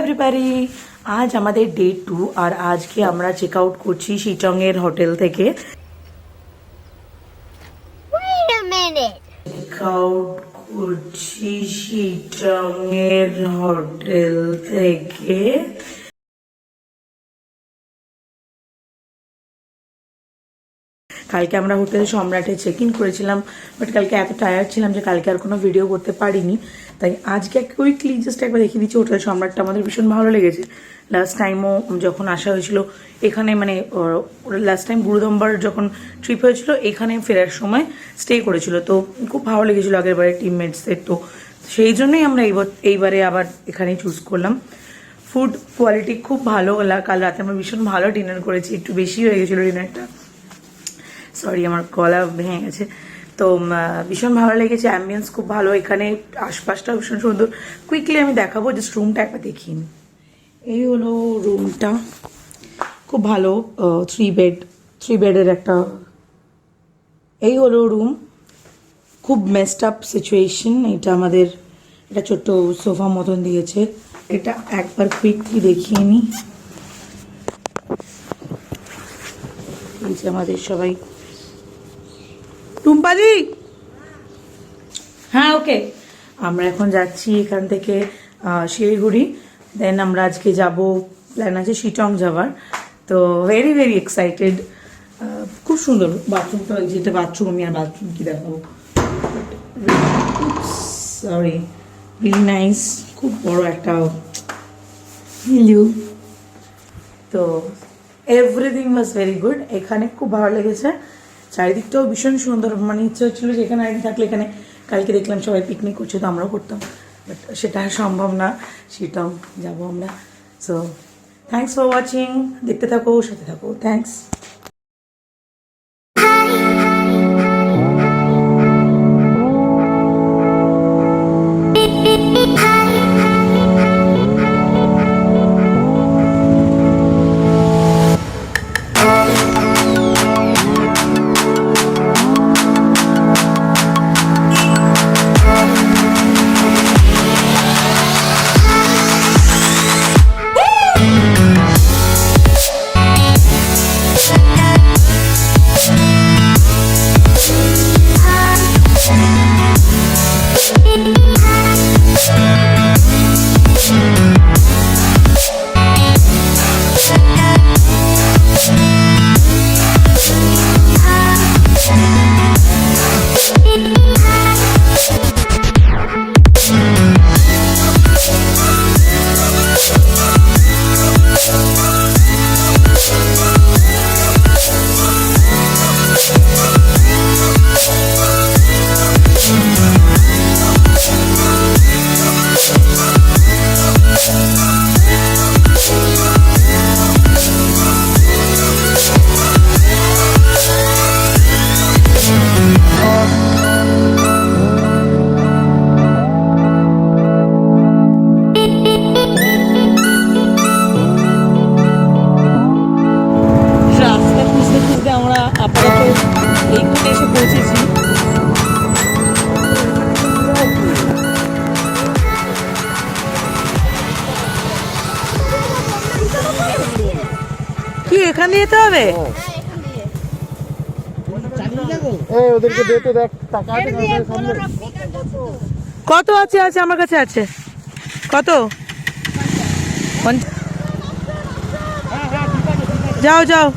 Everybody, আজ আমাদের day 2 আর আজকে আমরা চেক আউট করছি শিটং এর হোটেল থেকে। চেক আউট করছি শিটং এর হোটেল থেকে। কালকে আমরা হোটেল সম্রাটে চেক ইন করেছিলাম, বাট কালকে এত টায়ার্ড ছিলাম যে কালকে আর কোনো ভিডিও করতে পারিনি। তাই আজকে কুইকলি জাস্ট একবার দেখিয়ে দিচ্ছি হোটেল সম্রাটটা। আমাদের ভীষণ ভালো লেগেছে। লাস্ট টাইমও যখন আসা হয়েছিল এখানে, মানে লাস্ট টাইম গুরুদম্বার যখন ট্রিপ হয়েছিল এখানে ফেরার সময় স্টে করেছিল, তো খুব ভালো লেগেছিলো আগের বারে টিমমেটসদের। তো সেই জন্যই আমরা এইবারে আবার এখানেই চুজ করলাম। ফুড কোয়ালিটি খুব ভালো। কাল রাতে আমরা ভীষণ ভালো ডিনার করেছি, একটু বেশি হয়ে গেছিলো ডিনারটা, সরি আমার গলা ভেঙে গেছে। তো ভীষণ ভালো লেগেছে, অ্যাম্বিয়েন্স খুব ভালো, এখানে আশপাশটা ভীষণ সুন্দর। কুইকলি আমি দেখাবো, জাস্ট রুমটা একবার দেখিয়ে নিই। এই হলো রুমটা, খুব ভালো। 3 বেডের একটা, এই হলো রুম। খুব মেসড আপ সিচুয়েশন। এটা আমাদের এটা ছোট্ট সোফা মতন দিয়েছে। এটা একবার কুইকলি দেখিয়ে নিই। এই যে আমাদের সবাই, টুম্পাদি, হ্যাঁ ওকে। আমরা এখন যাচ্ছি এখান থেকে শিলিগুড়ি, দেন আমরা আজকে যাব, প্ল্যান আছে শিটং যাওয়ার। তো ভেরি ভেরি এক্সাইটেড। খুব সুন্দর বাথরুমটা, যেটা বাথরুম, আমি আর বাথরুম কি দেখাবো, সরি, রিয়েলি নাইস। খুব বড় একটা ভিউ। তো এভরিথিং ওয়াজ ভেরি গুড। এখানে খুব ভালো লেগেছে, চারিদিকটাও ভীষণ সুন্দর। মানে ইচ্ছে হচ্ছিলো যে এখানে একদিন থাকলে, এখানে কালকে দেখলাম সবাই পিকনিক করছে, তো আমরাও করতাম, বাট সেটা সম্ভব না। শিটং যাবো আমরা। সো থ্যাংকস ফর ওয়াচিং, দেখতে থাকো, সাথে থাকো, থ্যাংকস। কি এখান দিয়ে যেতে হবে? ওদেরকে দে তো, দেখ কত আছে। আছে আমার কাছে আছে। কত? যাও যাও।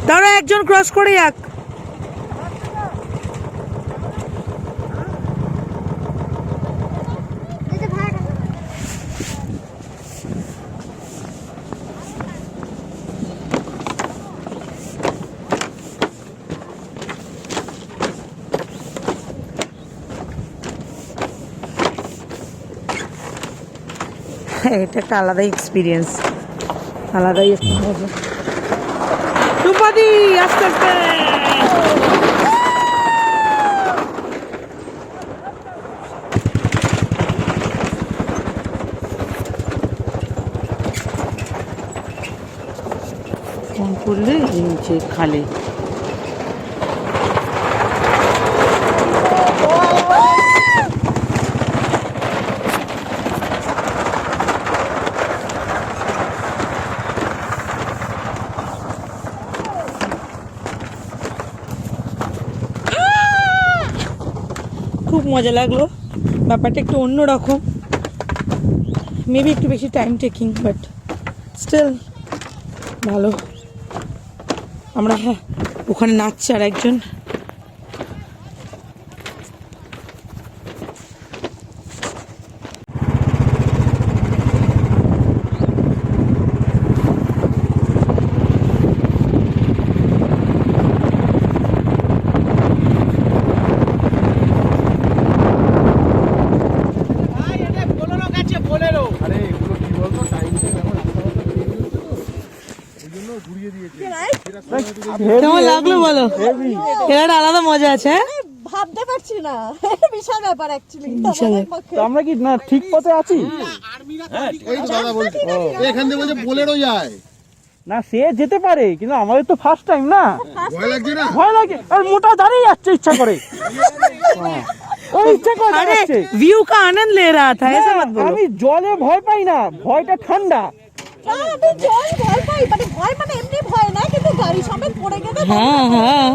দাঁড়া, একজন ক্রস করে যাক। এটা একটা আলাদাই এক্সপিরিয়েন্স, আলাদাই একটা মজা। রূপাদি আস্তে আস্তে ফোন করলে নিচে খালে খুব মজা লাগলো ব্যাপারটা একটু অন্যরকম মেবি একটু বেশি টাইম টেকিং বাট স্টিল ভালো আমরা হ্যাঁ ওখানে নাচছে আর একজন কেমন লাগলো বলো এর আলাদা মজা আছে ভাবতে পারছি না বিশাল ব্যাপার অ্যাকচুয়ালি আমরা কি না ঠিক পথে আছি এই তো দাদা বলছে এখান থেকে বলছে বোলেরো যায় না সে যেতে পারে কিন্তু আমাদের তো ফার্স্ট টাইম না ভয় লাগছে না ভয় লাগে আর মোটা দাঁড়িয়ে যাচ্ছে ইচ্ছা করে ওই ইচ্ছা করে যাচ্ছে व्यू का आनंद ले रहा था ऐसा मत बोलो আমি জলে ভয় পাই না ভয়টা ঠান্ডা আমি জল ভয় পাই মানে ভয় মানে এমনি ভয় না কিন্তু গাড়ি সমেত পড়ে গেলে হ্যাঁ হ্যাঁ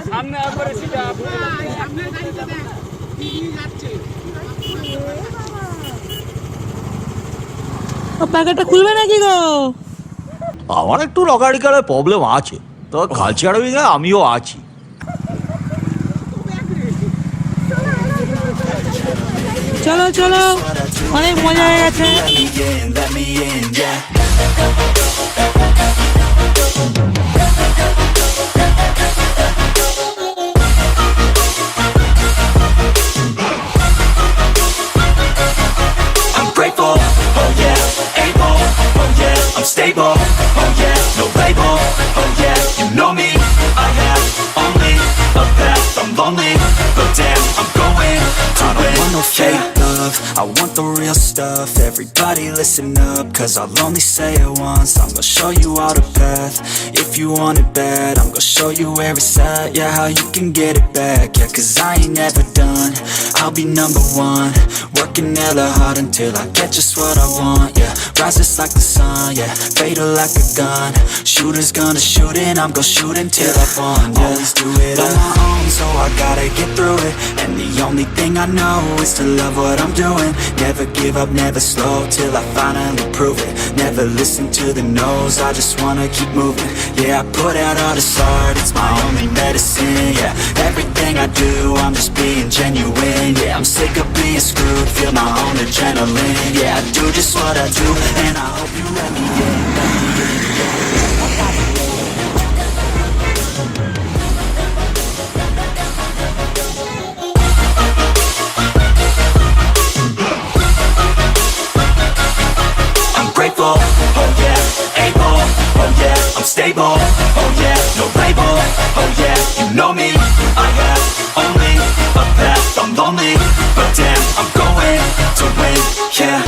সামনে একবারে সিধা সামনে গাড়িতে দেখ এগিয়ে যাচ্ছে ও প্যাকেটটা খুলবে নাকি গো আমার একটু লগারিকালের প্রবলেম আছে তো কালচার আমিও আছি চলো চলো অনেক মজা হয়ে গেছে I'm grateful, oh yeah, able, oh yeah, I'm stable, oh yeah, no label, oh yeah, you know me, I have only a path, I'm lonely, but damn, I'm going to win. I don't want no fake love, I want the real stuff, everybody listen up, cause I'll only say it once, I'm gonna show you all the path, if you want it bad, I'm gonna show you where it's at, yeah, how you can get it back, yeah, cause I ain't never done, I'll be number one, working hella hard until I get just what I want, yeah, rises like the sun, yeah, fatal like a gun, shooters gonna shoot and I'm gonna shoot until I won, yeah, always do it on my own, so I gotta get through it, and the only thing I know is to love what I'm doing, never give up, never slow, till I finally prove it, never listen to the no's, I just wanna keep moving, yeah, I put out all this art, it's my only medicine, yeah, everything I do, I'm just being genuine, yeah, I'm sick of being screwed, feel my own adrenaline, yeah, I do just what I do, and I hope you let me in, I'm grateful, oh yeah, able, oh yeah, I'm stable, oh yeah, no label, oh yeah, you know me, I have only a path, I'm lonely, but damn, I'm going to win, yeah.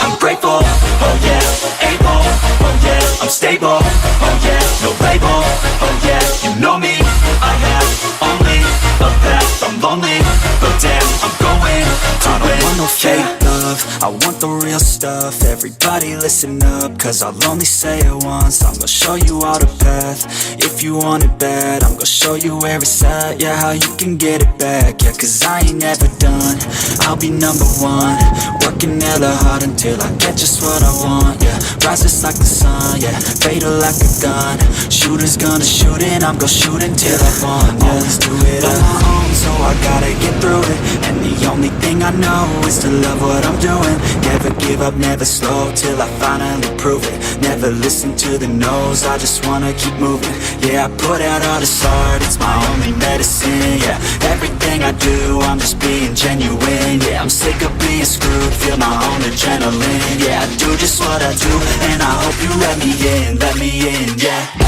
I'm grateful, oh yeah, able, oh yeah, I'm stable, oh yeah, no label, oh yeah, you know me, I have only a path, I'm lonely, but damn, I'm going to win. I don't want no fake love, I want the real stuff, everybody listen up, cause I'll only say it once, I'm gonna show you all the path, if you want it bad, I'm gonna show you where it's at, yeah, how you can get it back, yeah, cause I ain't never done, I'll be number one, working hella hard until I get just what I want, yeah, rises like the sun, yeah, fatal like a gun, shooters gonna shoot and I'm gonna shoot until I won, yeah, always do it on my own, so I gotta get through it, and the only thing I know is to love what I'm doing. Never give up, never slow, till I finally prove it. Never listen to the no's, I just wanna keep moving. Yeah, I put out all this art, it's my only medicine. Yeah, everything I do, I'm just being genuine. Yeah, I'm sick of being screwed, feel my own adrenaline. Yeah, I do just what I do, and I hope you let me in, yeah.